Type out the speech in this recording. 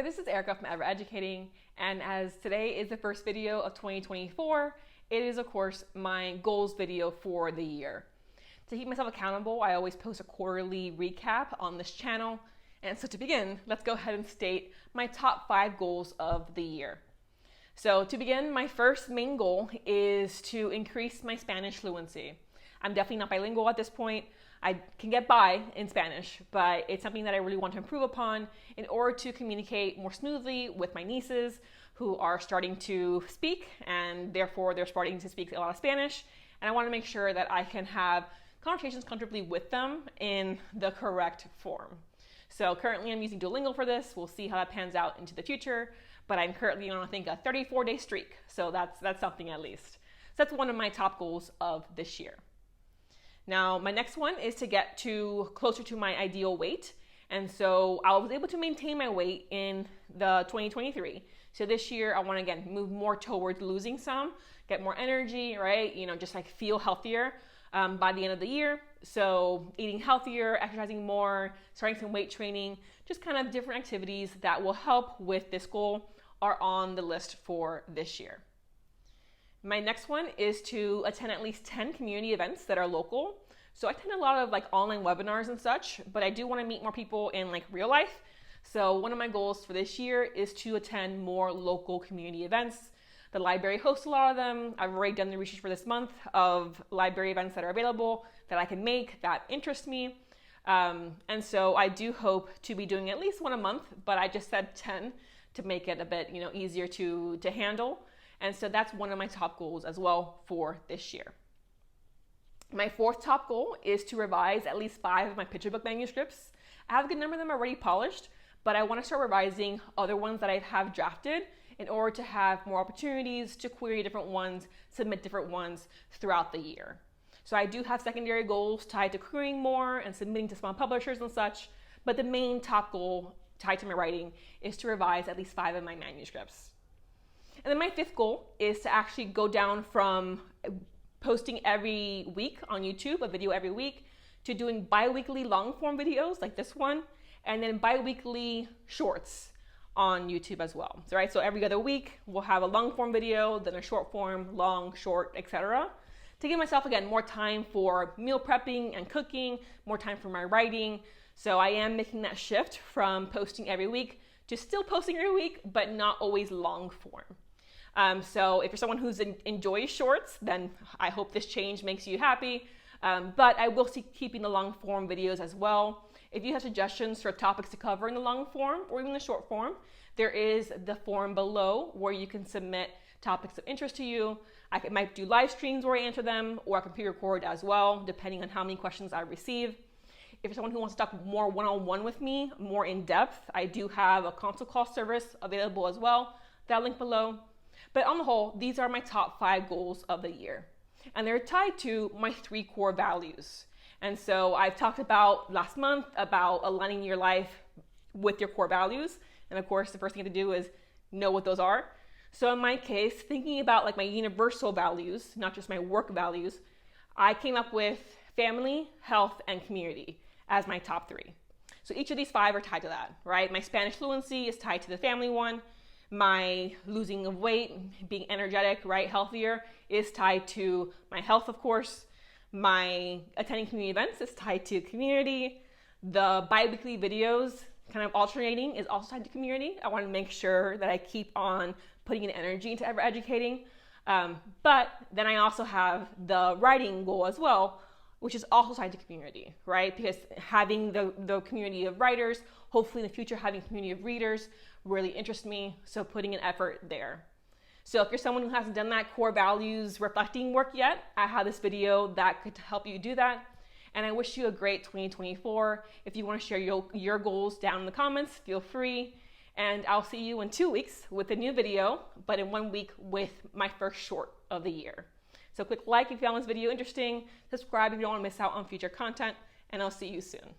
there, this is Erica from Ever Educating, and as today is the first video of 2024, it is of course my goals video for the year. To keep myself accountable, I always post a quarterly recap on this channel, and so to begin, let's go ahead and state my top 5 goals of the year. So to begin, my first main goal is to increase my Spanish fluency. I'm definitely not bilingual at this point. I can get by in Spanish, but it's something that I really want to improve upon in order to communicate more smoothly with my nieces who are starting to speak, and therefore they're starting to speak a lot of Spanish. And I want to make sure that I can have conversations comfortably with them in the correct form. So currently I'm using Duolingo for this. We'll see how that pans out into the future, but I'm currently on, I think, a 34-day streak. So that's something at least. So that's one of my top goals of this year. Now, my next one is to get closer to my ideal weight. And so I was able to maintain my weight in the 2023. So this year I want to, again, move more towards losing some, get more energy, right? Just like feel healthier by the end of the year. So eating healthier, exercising more, starting some weight training, just kind of different activities that will help with this goal are on the list for this year. My next one is to attend at least 10 community events that are local. So I attend a lot of online webinars and such, but I do want to meet more people in real life. So one of my goals for this year is to attend more local community events. The library hosts a lot of them. I've already done the research for this month of library events that are available that I can make that interest me. And so I do hope to be doing at least one a month, but I just said 10 to make it a bit easier to handle. And so that's one of my top goals as well for this year. My fourth top goal is to revise at least 5 of my picture book manuscripts. I have a good number of them already polished, but I want to start revising other ones that I have drafted in order to have more opportunities to query different ones, submit different ones throughout the year. So I do have secondary goals tied to querying more and submitting to small publishers and such, but the main top goal tied to my writing is to revise at least 5 of my manuscripts. And then my 5th goal is to actually go down from posting every week on YouTube, a video every week, to doing bi-weekly long form videos like this one, and then bi-weekly shorts on YouTube as well. So every other week we'll have a long form video, then a short form, long, short, etc. To give myself, again, more time for meal prepping and cooking, more time for my writing. So I am making that shift from posting every week to still posting every week, but not always long form. So if you're someone who enjoys shorts, then I hope this change makes you happy. But I will keeping the long form videos as well. If you have suggestions for topics to cover in the long form or even the short form, there is the form below where you can submit topics of interest to you. I might do live streams where I answer them, or I can pre-record as well, depending on how many questions I receive. If you're someone who wants to talk more one-on-one with me, more in depth, I do have a consult call service available as well. That link below. But on the whole, these are my top 5 goals of the year. And they're tied to my 3 core values. And so I've talked about last month about aligning your life with your core values. And of course, the first thing you have to do is know what those are. So in my case, thinking about my universal values, not just my work values, I came up with family, health, and community as my top 3. So each of these 5 are tied to that, right? My Spanish fluency is tied to the family one. My losing of weight, being energetic, right, healthier, is tied to my health, of course. My attending community events is tied to community. The bi-weekly videos, kind of alternating, is also tied to community. I want to make sure that I keep on putting in energy into Ever Educating. But then I also have the writing goal as well, which is also tied to community, right? Because having the community of writers, hopefully in the future having a community of readers, really interests me, so putting an effort there. So if you're someone who hasn't done that core values reflecting work yet, I have this video that could help you do that. And I wish you a great 2024. If you want to share your goals down in the comments, feel free. And I'll see you in 2 weeks with a new video, but in 1 week with my first short of the year. So click like if you found this video interesting, subscribe if you don't want to miss out on future content, and I'll see you soon.